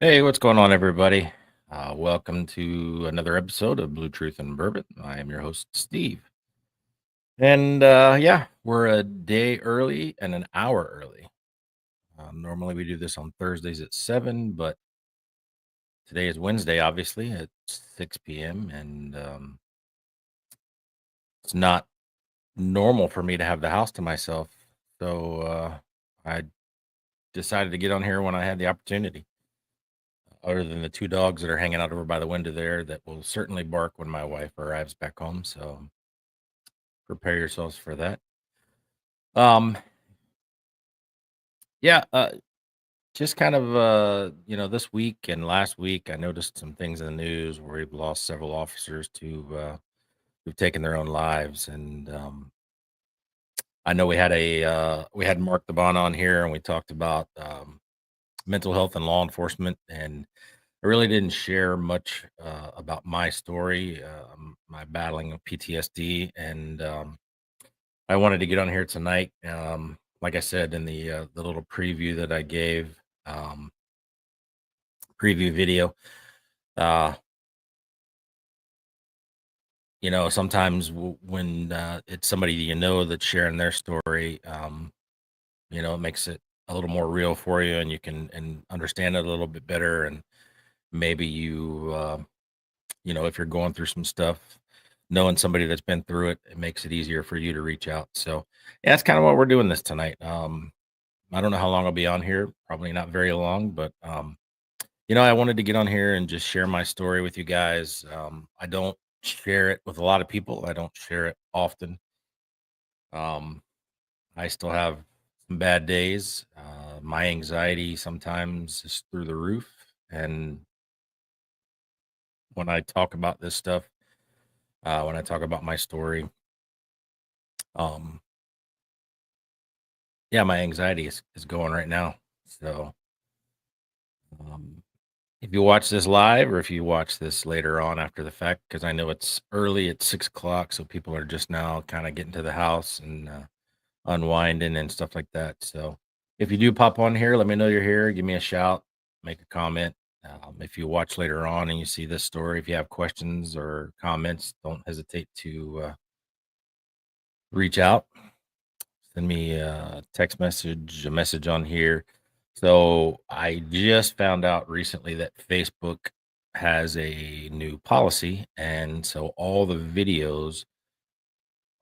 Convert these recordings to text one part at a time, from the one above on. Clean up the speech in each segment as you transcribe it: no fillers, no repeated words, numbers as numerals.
Hey, what's going on, everybody? Welcome to another episode of Blue Truth and Bourbon. I am your host, Steve. And yeah, we're a day early and an hour early. Normally we do this on Thursdays at 7, but today is Wednesday, obviously, at 6 p.m. And it's not normal for me to have the house to myself. So I decided to get on here when I had the opportunity. Other than the two dogs that are hanging out over by the window there that will certainly bark when my wife arrives back home. So prepare yourselves for that. Um, yeah, just kind of, this week and last week, I noticed some things in the news where we've lost several officers to who've taken their own lives, and I know we had Mark the Bon on here, and we talked about mental health and law enforcement, and I really didn't share much about my story, my battling of PTSD, and I wanted to get on here tonight. Like I said in the little preview that I gave, um, preview video. Uh, sometimes when it's somebody that's sharing their story, it makes it a little more real for you, and you can and understand it a little bit better. And maybe if you're going through some stuff, knowing somebody that's been through it, it makes it easier for you to reach out. So, yeah, that's kind of what we're doing this tonight. I don't know how long I'll be on here. Probably not very long, but I wanted to get on here and just share my story with you guys. I don't share it with a lot of people. I don't share it often. Um, I still have some bad days. My anxiety sometimes is through the roof, and when I talk about this stuff, when I talk about my story, um, yeah, my anxiety is going right now. So, um, if you watch this live or if you watch this later on after the fact, because I know it's early, it's 6 o'clock, so people are just now kind of getting to the house and unwinding and stuff like that. So if you do pop on here, let me know you're here. Give me a shout, make a comment. If you watch later on and you see this story, if you have questions or comments, don't hesitate to reach out. Send me a text message, a message on here. So I just found out recently that Facebook has a new policy. And so all the videos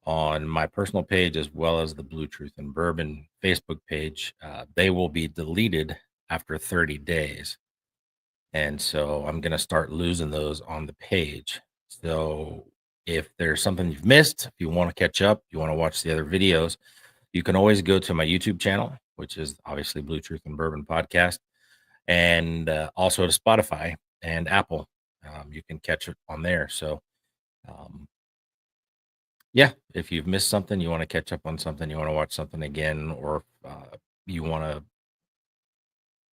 on my personal page, as well as the Blue Truth and Bourbon Facebook page, they will be deleted after 30 days. And so I'm going to start losing those on the page. So if there's something you've missed, if you want to catch up, you want to watch the other videos, you can always go to my YouTube channel, which is obviously Blue Truth and Bourbon Podcast, and also to Spotify and Apple. You can catch it on there. So, um, yeah, if you've missed something, you want to catch up on something, you want to watch something again, or you want to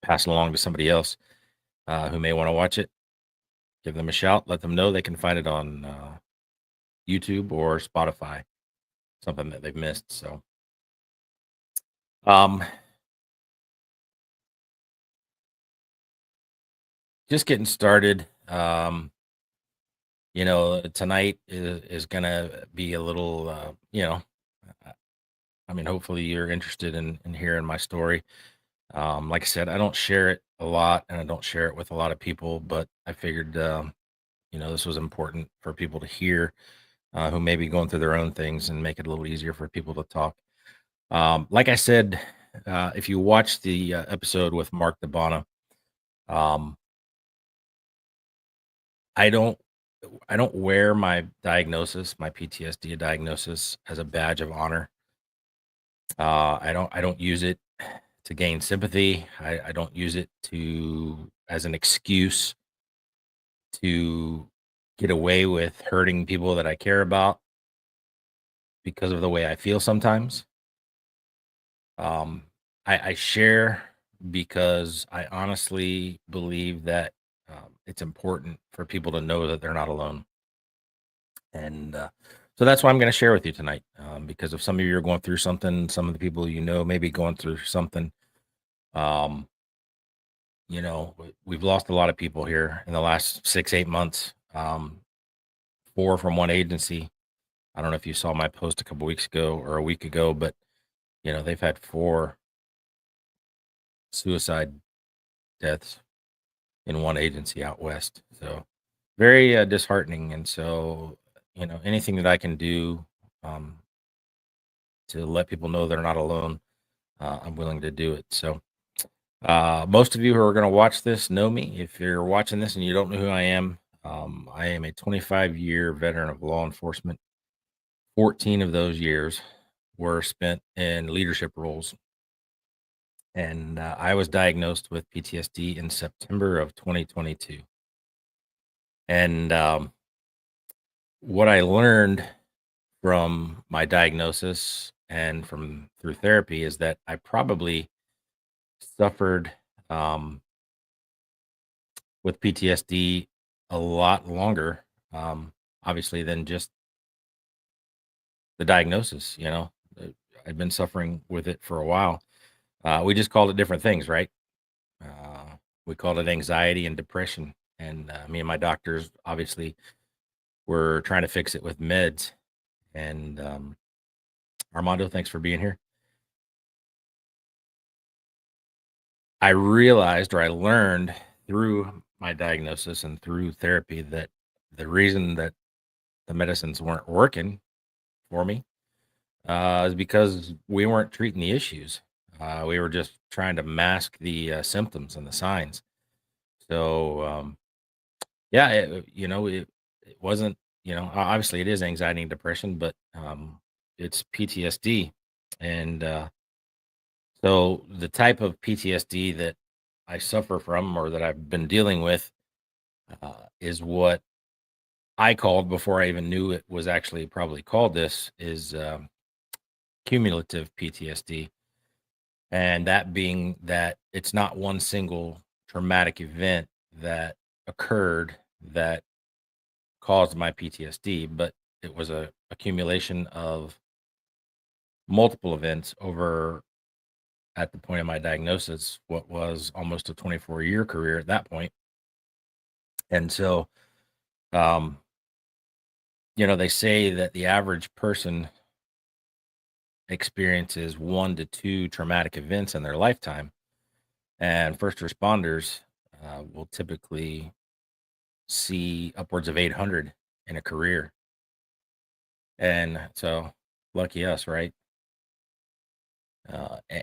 pass it along to somebody else who may want to watch it, give them a shout. Let them know they can find it on YouTube or Spotify, something that they've missed. So, um, just getting started. Tonight is gonna be a little, I I mean, hopefully you're interested in hearing my story. Like I said, I don't share it a lot and I don't share it with a lot of people, but I figured, this was important for people to hear who may be going through their own things and make it a little easier for people to talk. Like I said, if you watch the episode with Mark DeBona, um, I don't I don't wear my diagnosis, my PTSD diagnosis, as a badge of honor. I don't use it to gain sympathy. I don't use it to as an excuse to get away with hurting people that I care about because of the way I feel sometimes. Um, I share because I honestly believe that it's important for people to know that they're not alone. And so that's why I'm going to share with you tonight. Because if some of you are going through something, some of the people may be going through something. Um, we've lost a lot of people here in the last 6, 8 months. Four from one agency. I don't know if you saw my post a couple weeks ago or a week ago, but they've had four suicide deaths in one agency out west. So very disheartening. And so, anything that I can do um, to let people know they're not alone, I'm willing to do it. So, most of you who are going to watch this know me. If you're watching this and you don't know who I am a 25-year veteran of law enforcement. 14 of those years were spent in leadership roles. And I was diagnosed with PTSD in September of 2022. And what I learned from my diagnosis and from through therapy is that I probably suffered um, with PTSD a lot longer, obviously, than just the diagnosis. Uh, I'd been suffering with it for a while. We just called it different things, right? Uh, we called it anxiety and depression. And me and my doctors obviously were trying to fix it with meds. And Armando, thanks for being here. I realized, or I learned through my diagnosis and through therapy, that the reason that the medicines weren't working for me is because we weren't treating the issues. We were just trying to mask the symptoms and the signs. So, yeah, it wasn't, obviously it is anxiety and depression, but it's PTSD. And so the type of PTSD that I suffer from or that I've been dealing with is what I called, before I even knew it was actually probably called this, is cumulative PTSD. And that being that it's not one single traumatic event that occurred that caused my PTSD, but it was a accumulation of multiple events over, at the point of my diagnosis, what was almost a 24-year career at that point. And so, um, they say that the average person experiences 1 to 2 traumatic events in their lifetime, and first responders will typically see upwards of 800 in a career. And so, lucky us, right?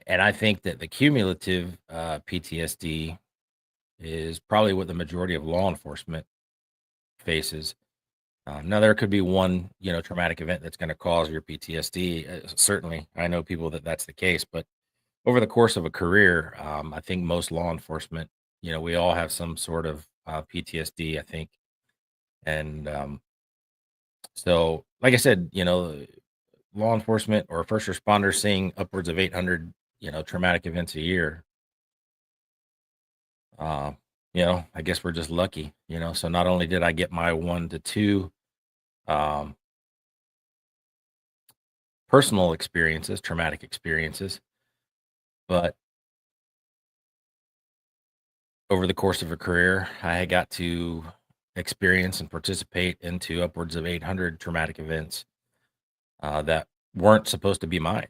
And I think that the cumulative PTSD is probably what the majority of law enforcement faces. Now, there could be one, traumatic event that's going to cause your PTSD. Certainly, I know people that that's the case, but over the course of a career, I think most law enforcement, we all have some sort of PTSD, I think. And so, like I said, law enforcement or first responders seeing upwards of 800, traumatic events a year. Uh, I guess we're just lucky, So not only did I get my 1 to 2 um, personal experiences, traumatic experiences, but over the course of a career, I got to experience and participate into upwards of 800 traumatic events that weren't supposed to be mine.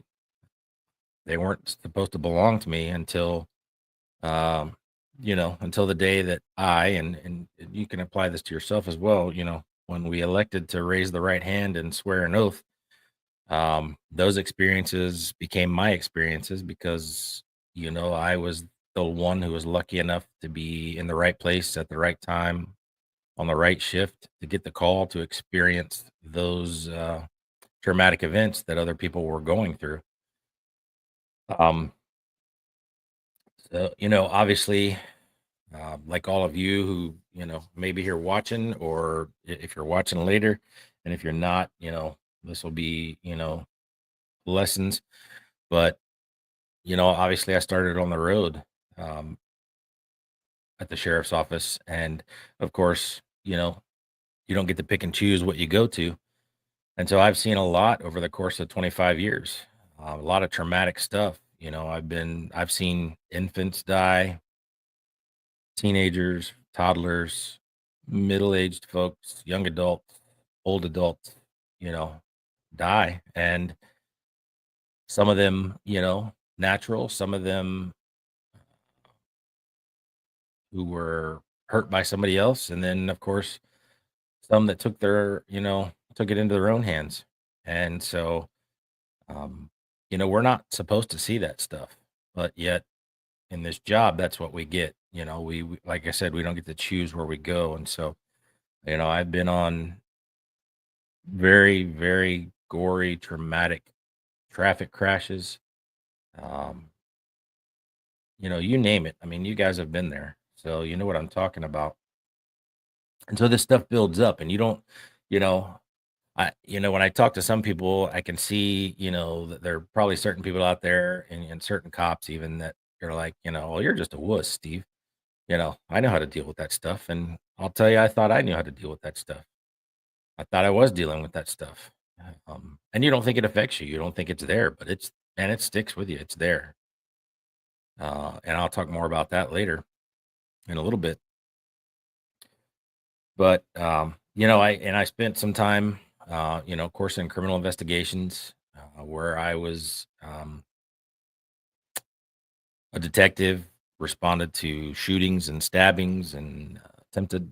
They weren't supposed to belong to me until, um, until the day that and you can apply this to yourself as well. When we elected to raise the right hand and swear an oath, those experiences became my experiences because, I was the one who was lucky enough to be in the right place at the right time on the right shift to get the call to experience those traumatic events that other people were going through. Um, so, obviously, like all of you who, maybe here watching, or if you're watching later, and if you're not, this will be, lessons. But, obviously I started on the road um, at the sheriff's office. And of course, you don't get to pick and choose what you go to. And so I've seen a lot over the course of 25 years, a lot of traumatic stuff. I've seen infants die, teenagers, toddlers, middle-aged folks, young adults, old adults, you know, die. And some of them, natural, some of them who were hurt by somebody else. And then, of course, some that took it into their own hands. And so, um, we're not supposed to see that stuff, but yet in this job, that's what we get. Like I said, we don't get to choose where we go. And so, I've been on very, very gory, traumatic traffic crashes. Um, you name it. I mean, you guys have been there, so you know what I'm talking about. And so this stuff builds up, and you don't, you know, when I talk to some people, I can see, that there are probably certain people out there, and certain cops even that they're like, well, you're just a wuss, Steve. I know how to deal with that stuff, and I'll tell you, I thought I knew how to deal with that stuff. I thought I was dealing with that stuff. And you don't think it affects you. You don't think it's there, but it sticks with you. It's there. And I'll talk more about that later in a little bit. But I spent some time, of course, in criminal investigations, where I was a detective, responded to shootings and stabbings and attempted,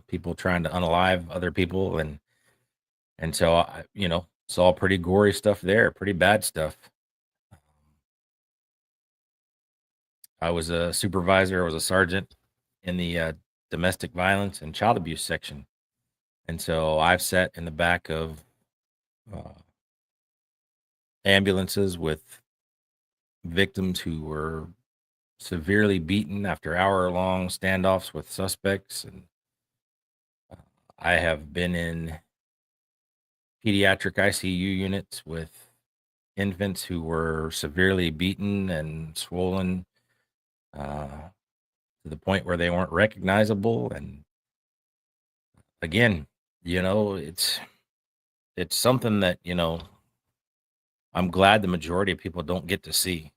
people trying to unalive other people, and so I, saw pretty gory stuff there, pretty bad stuff. I was a supervisor, I was a sergeant in the domestic violence and child abuse section. And so I've sat in the back of uh, ambulances with victims who were severely beaten after hour-long standoffs with suspects. And uh, I have been in pediatric ICU units with infants who were severely beaten and swollen to the point where they weren't recognizable. And again, it's something that I'm glad the majority of people don't get to see,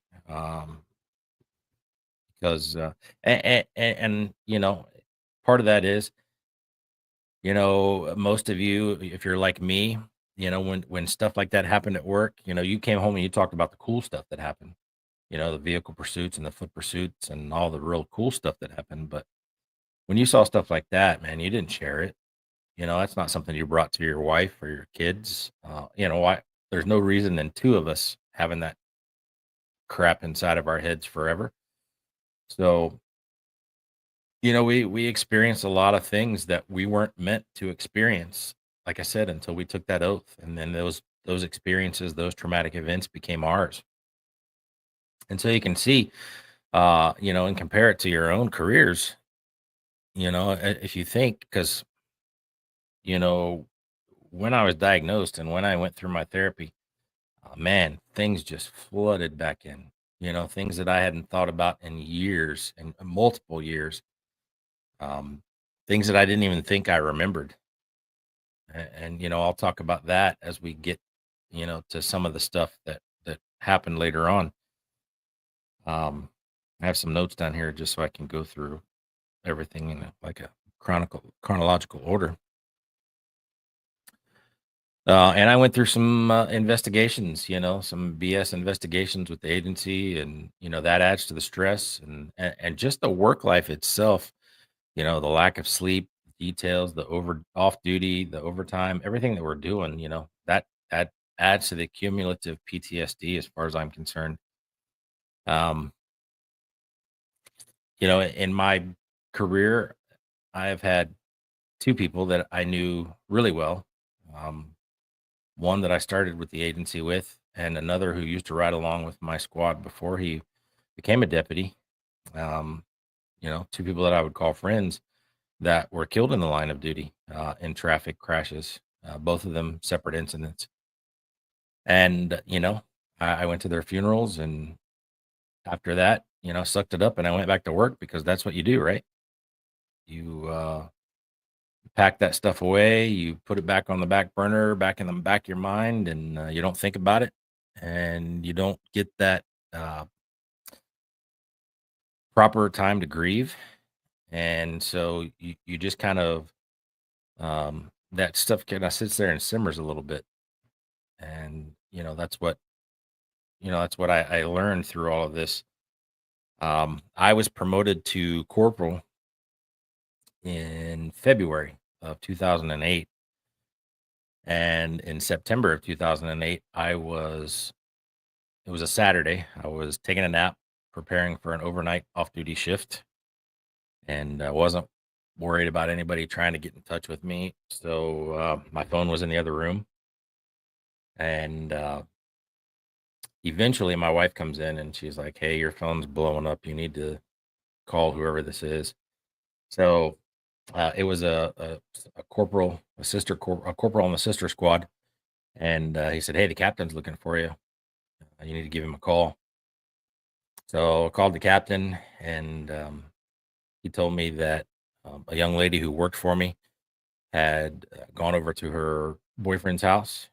because and part of that is, most of you, if you're like me, when stuff like that happened at work, you came home and you talked about the cool stuff that happened, the vehicle pursuits and the foot pursuits and all the real cool stuff that happened. But when you saw stuff like that, man, you didn't share it. That's not something you brought to your wife or your kids. Why? There's no reason in two of us having that crap inside of our heads forever. So, we experienced a lot of things that we weren't meant to experience, like I said, until we took that oath. And then those experiences, those traumatic events became ours. And so you can see, and compare it to your own careers, if you think, because, you know, when I was diagnosed and when I went through my therapy, man, things just flooded back in. Things that I hadn't thought about in years and multiple years. Um, Things that I didn't even think I remembered. And I'll talk about that as we get, to some of the stuff that happened later on. I have some notes down here just so I can go through everything in like a chronological order. And I went through some investigations, some BS investigations with the agency, and that adds to the stress and just the work life itself. The lack of sleep, details, the off duty, the overtime, everything that we're doing. That adds to the cumulative PTSD as far as I'm concerned. Um, in my career, I have had two people that I knew really well. Um, One that I started with the agency with, and another who used to ride along with my squad before he became a deputy. Um, Two people that I would call friends that were killed in the line of duty in traffic crashes, both of them separate incidents. And, I went to their funerals, and after that, sucked it up and I went back to work because that's what you do, right? You pack that stuff away, you put it back on the back burner, back in the back of your mind, and you don't think about it, and you don't get that uh, proper time to grieve. And so you just kind of that stuff kind of sits there and simmers a little bit. And that's what I learned through all of this. I was promoted to corporal in February of 2008. And in September of 2008, it was a Saturday. I was taking a nap, preparing for an overnight off duty shift, and I wasn't worried about anybody trying to get in touch with me. So my phone was in the other room. And eventually my wife comes in and she's like, "Hey, your phone's blowing up. You need to call whoever this is." So it was a corporal, a corporal on the sister squad. And he said, "Hey, the captain's looking for you. You need to give him a call." So I called the captain, and he told me that a young lady who worked for me had gone over to her boyfriend's house,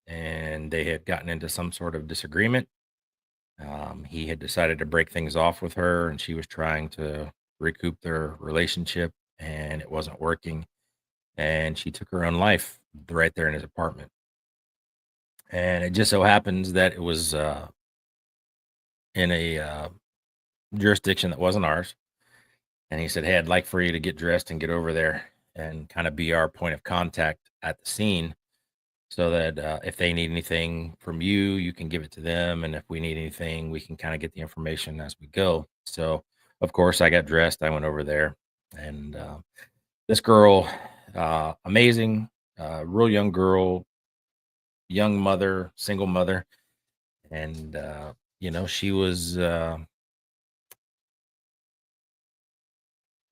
and they had gotten into some sort of disagreement. He had decided to break things off with her, and she was trying to recoup their relationship, and it wasn't working. And she took her own life right there in his apartment. And it just so happens that it was in a jurisdiction that wasn't ours. And he said, "Hey, I'd like for you to get dressed and get over there and kind of be our point of contact at the scene so that if they need anything from you, you can give it to them. And if we need anything, we can kind of get the information as we go." So, of course, I got dressed. I went over there. And this girl, amazing, real young girl, young mother, single mother. And, she was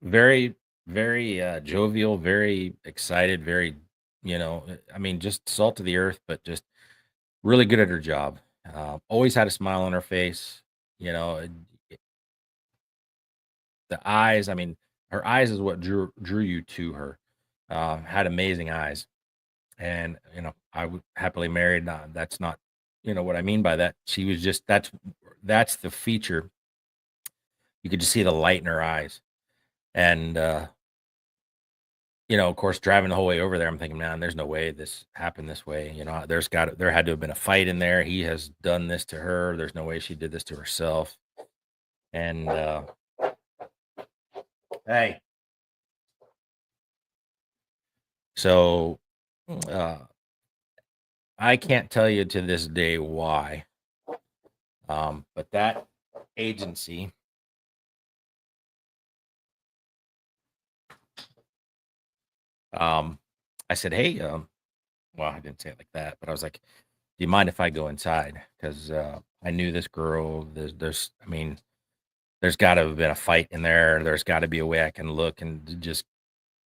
very, very jovial, very excited, very, I mean, just salt of the earth, but just really good at her job. Always had a smile on her face. You know, the eyes. I mean, her eyes is what drew you to her. Had amazing eyes, and I would happily married. That's not, what I mean by that. She was just that's the feature. You could just see the light in her eyes, and of course, driving the whole way over there, I'm thinking, man, there's no way this happened this way. There had to have been a fight in there. He has done this to her. There's no way she did this to herself. And hey, so uh, I can't tell you to this day why, but that agency, um, I said, "Hey, well, I didn't say it like that, but I was like, do you mind if I go inside? Because I knew this girl. I mean, there's got to have been a fight in there. There's got to be a way I can look and just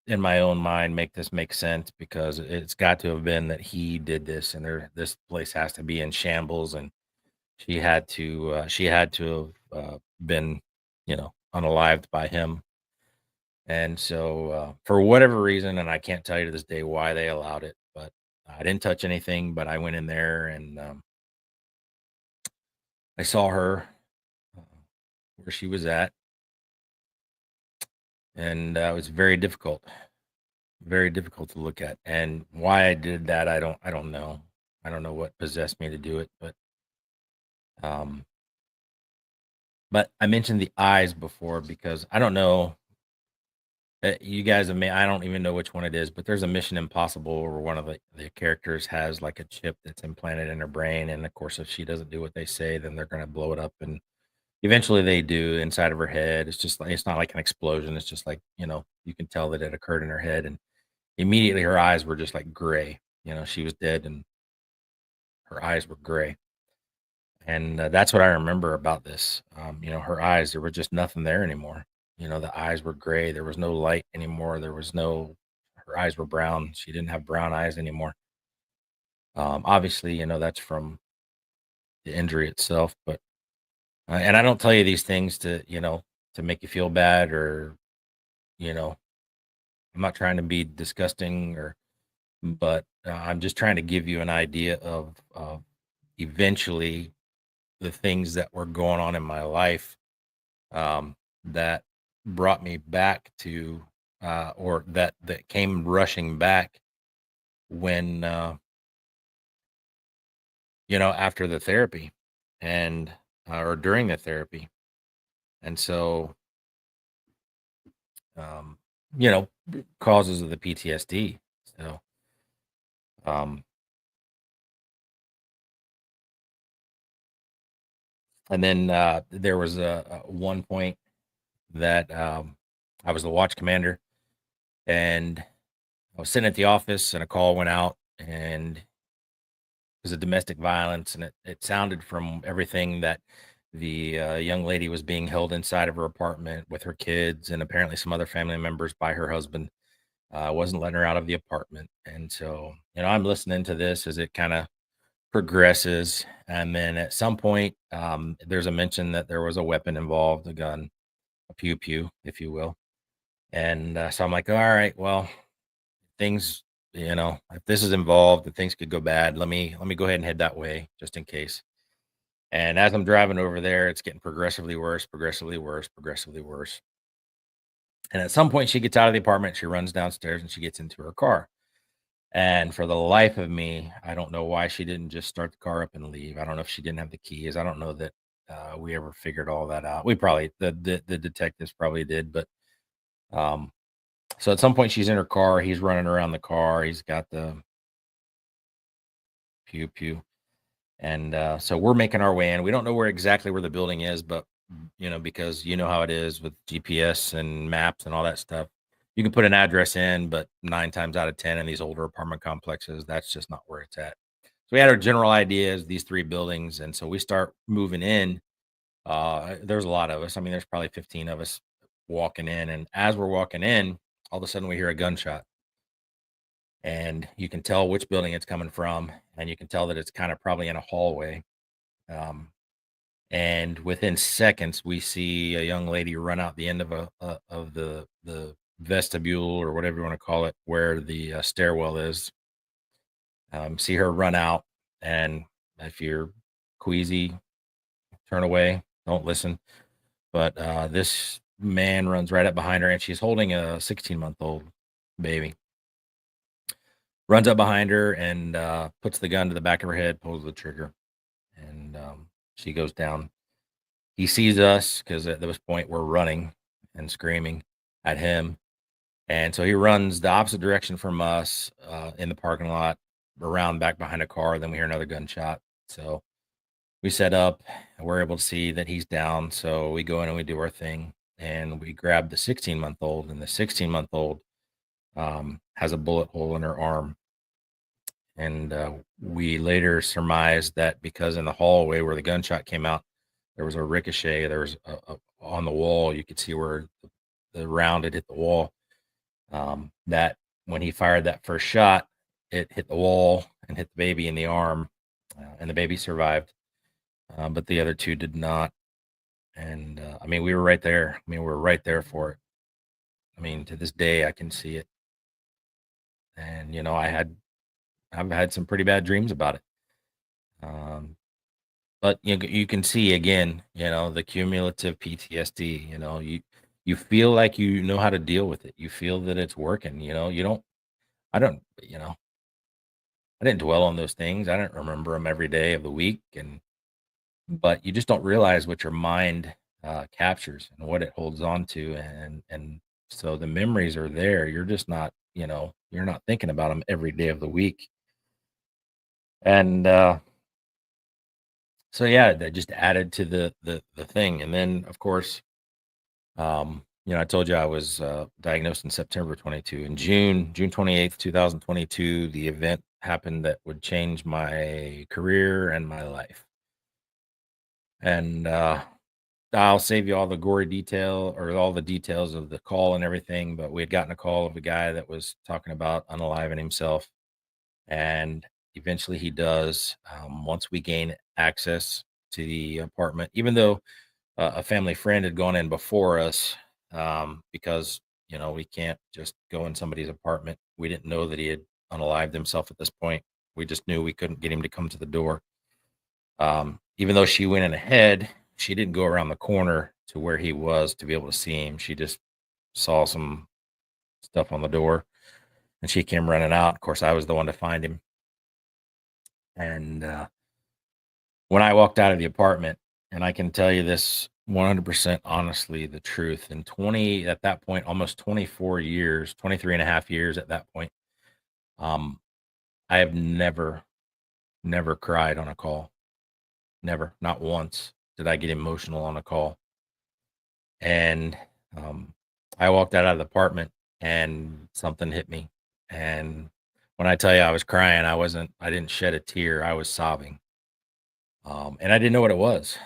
in my own mind make this make sense because it's got to have been that he did this, and this place has to be in shambles, and she had to have been unalived by him." And so for whatever reason, and I can't tell you to this day why they allowed it, but I didn't touch anything. But I went in there, and I saw her uh, where she was at, and it was very difficult to look at. And why I did that, I don't know. I don't know what possessed me to do it, um, but I mentioned the eyes before because I don't know. You guys have made, I don't even know which one it is, but there's a Mission Impossible where one of the characters has like a chip that's implanted in her brain. And of course, if she doesn't do what they say, then they're going to blow it up. And eventually they do inside of her head. It's just like, it's not like an explosion. It's just like, you can tell that it occurred in her head. And immediately her eyes were just like gray. She was dead and her eyes were gray. And that's what I remember about this. Her eyes, there was just nothing there anymore. The eyes were gray. There was no light anymore. Her eyes were brown. She didn't have brown eyes anymore. Obviously, that's from the injury itself. But, and I don't tell you these things to make you feel bad or, you know, I'm not trying to be disgusting but I'm just trying to give you an idea of eventually the things that were going on in my life, that brought me back to, or that came rushing back when, after the therapy and, or during the therapy. And so, um, causes of the PTSD. So, um, and then, there was a one point that, I was the watch commander, and I was sitting at the office and a call went out, and it was a domestic violence, and it sounded from everything that the, young lady was being held inside of her apartment with her kids and apparently some other family members by her husband. Wasn't letting her out of the apartment, and so, I'm listening to this as it kinda progresses, and then at some point, there's a mention that there was a weapon involved, a gun, a pew pew, if you will, and, so I'm like, "Alright, well, things if this is involved, then things could go bad. Let me go ahead and head that way just in case." And as I'm driving over there, it's getting progressively worse, progressively worse, progressively worse. And at some point, she gets out of the apartment, she runs downstairs, and she gets into her car. And for the life of me, I don't know why she didn't just start the car up and leave. I don't know if she didn't have the keys. I don't know that, we ever figured all that out. We probably the detectives probably did, but, um, so at some point she's in her car, he's running around the car, he's got the pew pew, and, so we're making our way in. We don't know where the building is, but, because you know how it is with GPS and maps and all that stuff. You can put an address in, but 9 times out of 10 in these older apartment complexes, that's just not where it's at. So we had our general ideas, these 3 buildings, and so we start moving in. There's a lot of us. I mean, there's probably 15 of us walking in, and as we're walking in, all of a sudden we hear a gunshot, and you can tell which building it's coming from, and you can tell that it's kind of probably in a hallway. Um, and within seconds, we see a young lady run out the end of the vestibule or whatever you want to call it, where the, stairwell is. See her run out, and if you're queasy, turn away, don't listen. But, this man runs right up behind her, and she's holding a 16-month-old baby. Runs up behind her and, puts the gun to the back of her head, pulls the trigger, and, she goes down. He sees us because at this point we're running and screaming at him, and so he runs the opposite direction from us, in the parking lot, around back behind a car. Then we hear another gunshot. So we set up, and we're able to see that he's down. So we go in and we do our thing, and we grab the 16-month-old, and the 16-month-old, has a bullet hole in her arm. And, we later surmised that because in the hallway where the gunshot came out, there was a ricochet. There was on the wall. You could see where the round had hit the wall. That when he fired that first shot, it hit the wall and hit the baby in the arm, and the baby survived, but the other two did not. And I mean, we were right there. I mean, we were right there for it. I mean, to this day, I can see it. And I've had some pretty bad dreams about it. Um, but you can see again, the cumulative PTSD. You feel like you know how to deal with it. You feel that it's working. You don't. I don't. I didn't dwell on those things. I didn't remember them every day of the week, but you just don't realize what your mind, captures and what it holds on to, and so the memories are there. You're just not, you're not thinking about them every day of the week, and so yeah, that just added to the thing. And then of course, I told you I was, diagnosed in September 22. In June 28th, 2022, the event happened that would change my career and my life. And I'll save you all the gory detail or all the details of the call and everything, but we had gotten a call of a guy that was talking about unaliving himself. And eventually he does, once we gain access to the apartment, even though, a family friend had gone in before us, because, we can't just go in somebody's apartment. We didn't know that he had unalived himself at this point. We just knew we couldn't get him to come to the door. Even though she went in ahead, she didn't go around the corner to where he was to be able to see him. She just saw some stuff on the door and she came running out. Of course, I was the one to find him. And when I walked out of the apartment, and I can tell you this 100% honestly, the truth, in 20, at that point, almost 24 years, 23 and a half years at that point, um, I have never cried on a call. Never, not once did I get emotional on a call. And um, I walked out of the apartment and something hit me. And when I tell you I was crying, I didn't shed a tear. I was sobbing. And I didn't know what it was.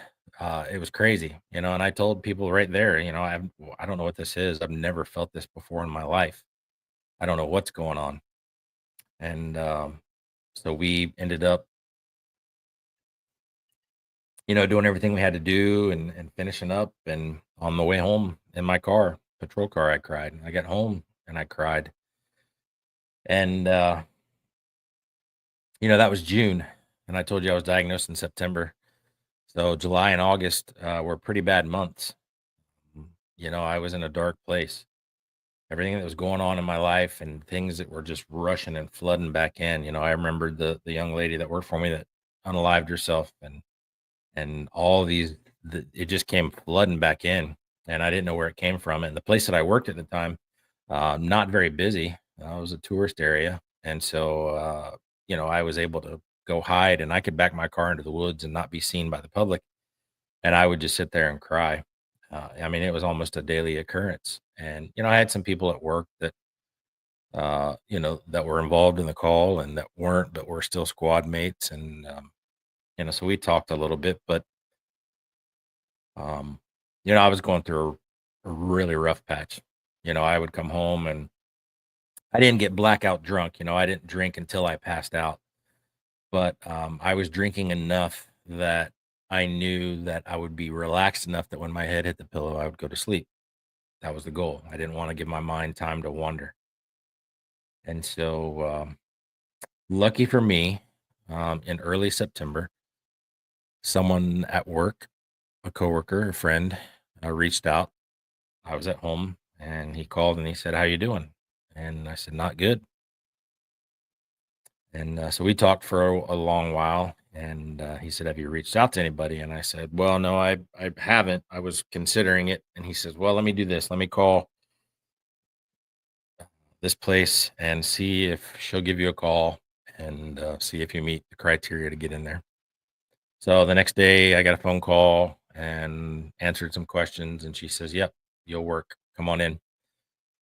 It was crazy, and I told people right there, I don't know what this is. I've never felt this before in my life. I don't know what's going on. And so we ended up, doing everything we had to do and finishing up. And on the way home in my car, patrol car, I cried. I got home and I cried. And, that was June. And I told you I was diagnosed in September. So July and August were pretty bad months. I was in a dark place. Everything that was going on in my life and things that were just rushing and flooding back in. I remembered the young lady that worked for me that unalived herself, and all these, it just came flooding back in, and I didn't know where it came from. And the place that I worked at the time, not very busy. It was a tourist area, and so I was able to go hide, and I could back my car into the woods and not be seen by the public, and I would just sit there and cry. I mean, it was almost a daily occurrence. And I had some people at work that that were involved in the call and that weren't, but were still squad mates. And so we talked a little bit, but um, I was going through a really rough patch. I would come home and I didn't get blackout drunk. I didn't drink until I passed out, but I was drinking enough that I knew that I would be relaxed enough that when my head hit the pillow, I would go to sleep. That was the goal. I didn't want to give my mind time to wander. And so, lucky for me, in early September, someone at work, a coworker, a friend, reached out. I was at home, and he called and he said, "How you doing?" And I said, "Not good." And so we talked for a long while. And he said, "Have you reached out to anybody?" And I said, "Well, no, I haven't. I was considering it." And he says, "Well, let me do this. Let me call this place and see if she'll give you a call and see if you meet the criteria to get in there." So the next day, I got a phone call and answered some questions, and she says, "Yep, you'll work. Come on in."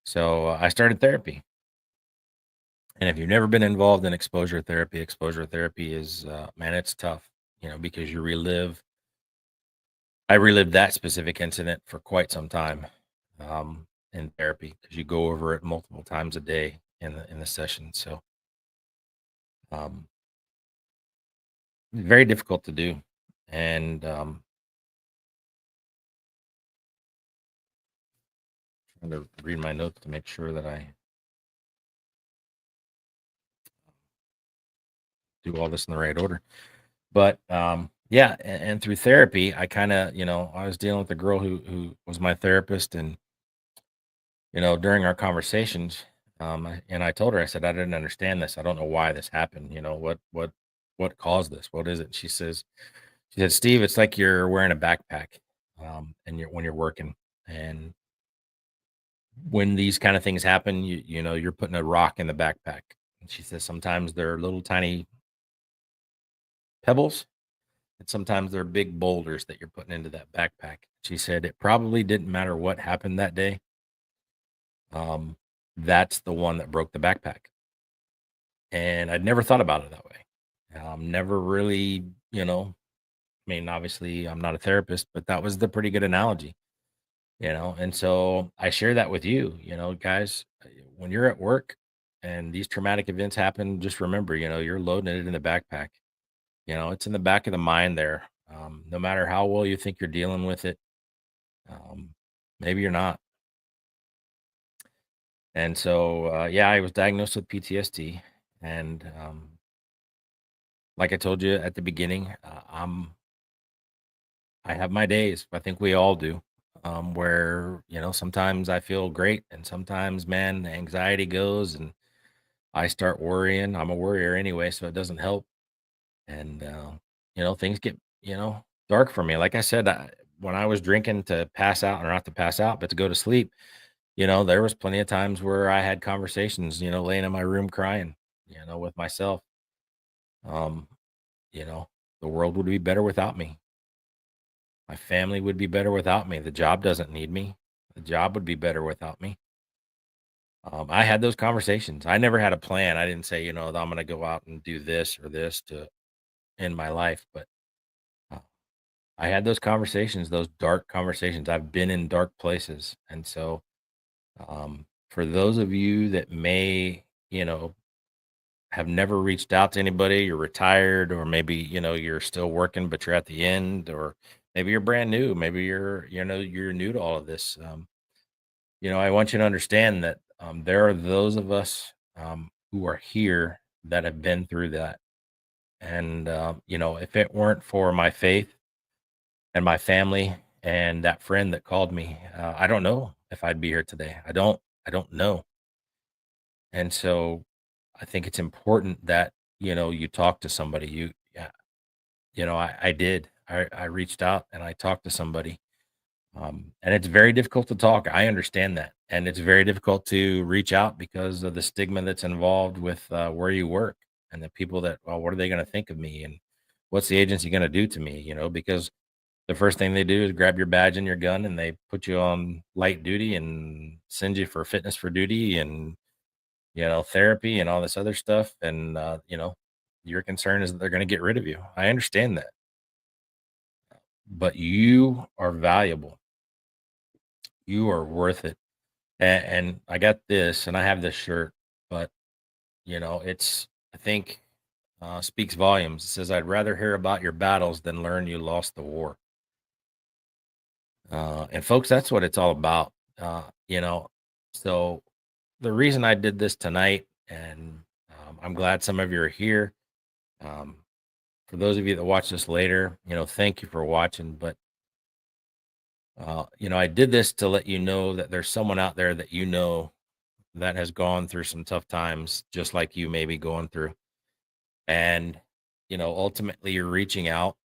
So I started therapy. And if you've never been involved in exposure therapy is, man, it's tough, because I relived that specific incident for quite some time in therapy because you go over it multiple times a day in the session. So, um, very difficult to do. And trying to read my notes to make sure that I do all this in the right order. But yeah, and through therapy, I kind of, I was dealing with a girl who was my therapist. And during our conversations, and I told her, I said, "I didn't understand this. I don't know why this happened. What caused this? What is it?" She said, "Steve, it's like you're wearing a backpack, and when you're working, and when these kind of things happen, you're putting a rock in the backpack." And she says, "Sometimes they're little tiny pebbles, and sometimes they're big boulders that you're putting into that backpack." She said, "It probably didn't matter what happened that day. Um, that's the one that broke the backpack." And I'd never thought about it that way. Never really, I mean, obviously, I'm not a therapist, but that was the pretty good analogy, And so I share that with you, guys, when you're at work and these traumatic events happen, just remember, you're loading it in the backpack. It's in the back of the mind there. No matter how well you think you're dealing with it, um, maybe you're not. And so, yeah, I was diagnosed with PTSD. And like I told you at the beginning, I have my days. I think we all do. where sometimes I feel great, and sometimes, man, the anxiety goes, and I start worrying. I'm a worrier anyway, so it doesn't help. And things get dark for me. Like I said, when I was drinking to pass out, or not to pass out, but to go to sleep, there was plenty of times where I had conversations, laying in my room crying, with myself. Um, you know, the world would be better without me. My family would be better without me. The job doesn't need me. The job would be better without me. I had those conversations. I never had a plan. I didn't say, I'm going to go out and do this or this to end my life. But uh, I had those conversations, those dark conversations. I've been in dark places. And so, for those of you that may, have never reached out to anybody, you're retired, or maybe, you're still working, but you're at the end, or maybe you're brand new. Maybe you're new to all of this. I want you to understand that there are those of us who are here that have been through that. And, if it weren't for my faith and my family and that friend that called me, I don't know if I'd be here today. I don't know. And so I think it's important that, you talk to somebody. Yeah, I did. I reached out and I talked to somebody. And it's very difficult to talk. I understand that. And it's very difficult to reach out because of the stigma that's involved with where you work, and the people that, well, what are they going to think of me? And what's the agency going to do to me? Because the first thing they do is grab your badge and your gun, and they put you on light duty and send you for fitness for duty, and, therapy and all this other stuff. And, your concern is that they're going to get rid of you. I understand that. But you are valuable. You are worth it. And I got this, and I have this shirt, but I think, speaks volumes. It says, "I'd rather hear about your battles than learn you lost the war." And folks, that's what it's all about. Uh, you know, so the reason I did this tonight, and I'm glad some of you are here. Um, for those of you that watch this later, thank you for watching. But I did this to let you know that there's someone out there that that has gone through some tough times, just like you may be going through. And, ultimately you're reaching out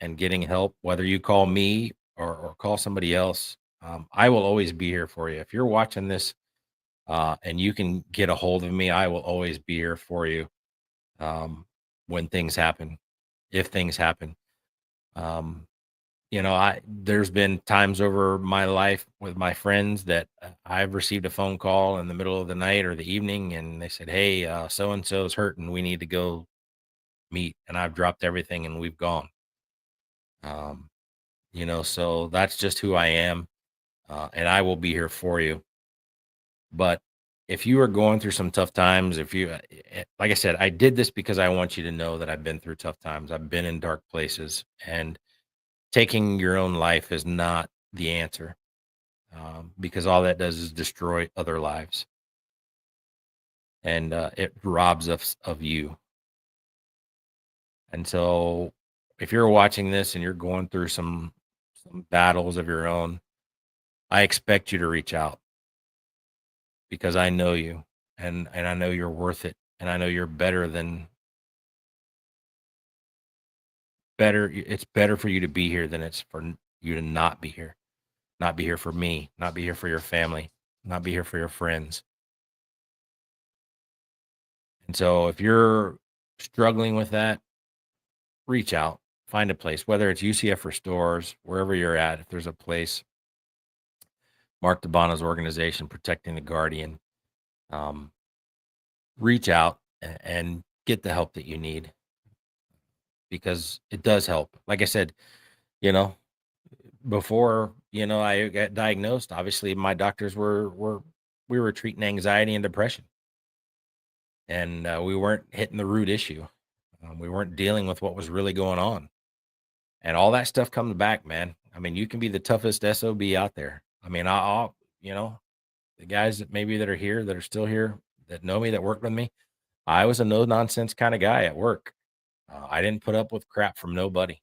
and getting help, whether you call me or call somebody else. I will always be here for you. If you're watching this and you can get a hold of me, I will always be here for you when things happen, if things happen. Um, there's been times over my life with my friends that I've received a phone call in the middle of the night or the evening, and they said, "Hey, so and so's hurting. We need to go meet." And I've dropped everything and we've gone. Um, so that's just who I am, and I will be here for you. But if you are going through some tough times, if you, like I said, I did this because I want you to know that I've been through tough times. I've been in dark places, and taking your own life is not the answer, because all that does is destroy other lives, and it robs us of you. And so, if you're watching this and you're going through some battles of your own, I expect you to reach out, because I know you, and I know you're worth it, and I know you're better. It's better for you to be here than it's for you to not be here. Not be here for me, not be here for your family, not be here for your friends. And so if you're struggling with that, reach out, find a place, whether it's UCF or stores, wherever you're at. If there's a place, Mark DeBono's organization, Protecting the Guardian, um, reach out and get the help that you need, because it does help. Like I said, you know, before, I got diagnosed, obviously my doctors we were treating anxiety and depression, and we weren't hitting the root issue. We weren't dealing with what was really going on. And all that stuff comes back, man. I mean, you can be the toughest SOB out there. I mean, I'll, the guys that maybe that are here, that are still here, that know me, that work with me, I was a no nonsense kind of guy at work. I didn't put up with crap from nobody.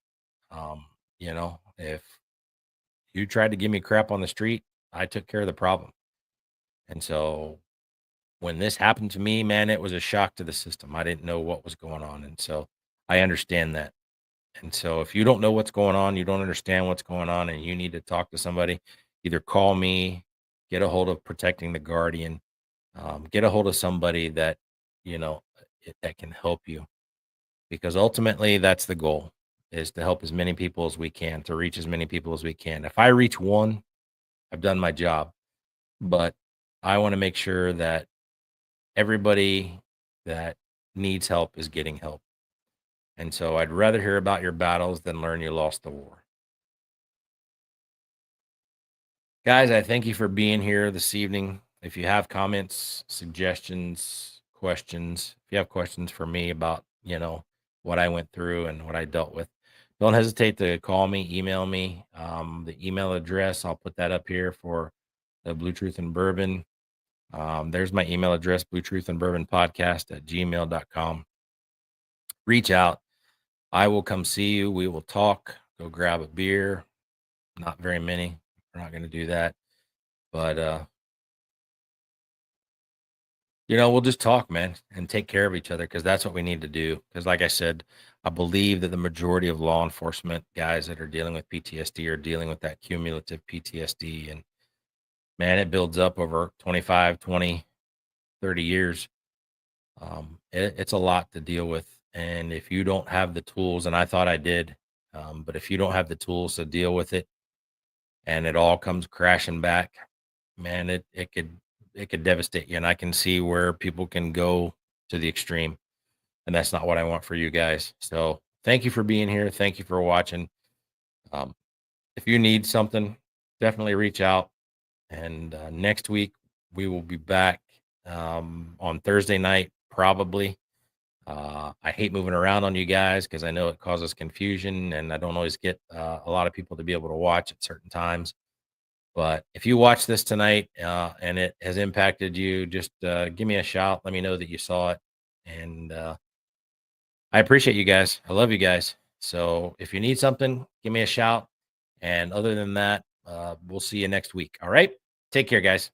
If You tried to give me crap on the street. I took care of the problem. And so when this happened to me, man, it was a shock to the system. I didn't know what was going on. And so I understand that. And so if you don't know what's going on, you don't understand what's going on, and you need to talk to somebody, either call me, get a hold of Protecting the Guardian, get a hold of somebody that, you know, that can help you, because ultimately that's the goal, is to help as many people as we can, to reach as many people as we can. If I reach one, I've done my job, but I want to make sure that everybody that needs help is getting help. And so I'd rather hear about your battles than learn you lost the war. Guys, I thank you for being here this evening. If you have comments, suggestions, questions, if you have questions for me about, what I went through and what I dealt with, don't hesitate to call me, email me. The email address, I'll put that up here for the Blue Truth and Bourbon. There's my email address, Blue Truth and Bourbon Podcast at gmail.com. Reach out. I will come see you. We will talk, go grab a beer. Not very many. We're not going to do that. But, we'll just talk, man, and take care of each other, because that's what we need to do. Because, like I said, I believe that the majority of law enforcement guys that are dealing with PTSD are dealing with that cumulative PTSD. And, man, it builds up over 25, 20, 30 years. It's a lot to deal with. And if you don't have the tools, and I thought I did, but if you don't have the tools to deal with it, and it all comes crashing back, man, it could devastate you. And I can see where people can go to the extreme, and that's not what I want for you guys. So thank you for being here. Thank you for watching. Um, if you need something, definitely reach out. And next week we will be back on Thursday night, probably. I hate moving around on you guys because I know it causes confusion, and I don't always get a lot of people to be able to watch at certain times. But if you watch this tonight and it has impacted you, just give me a shout. Let me know that you saw it. And I appreciate you guys. I love you guys. So if you need something, give me a shout. And other than that, we'll see you next week. All right. Take care, guys.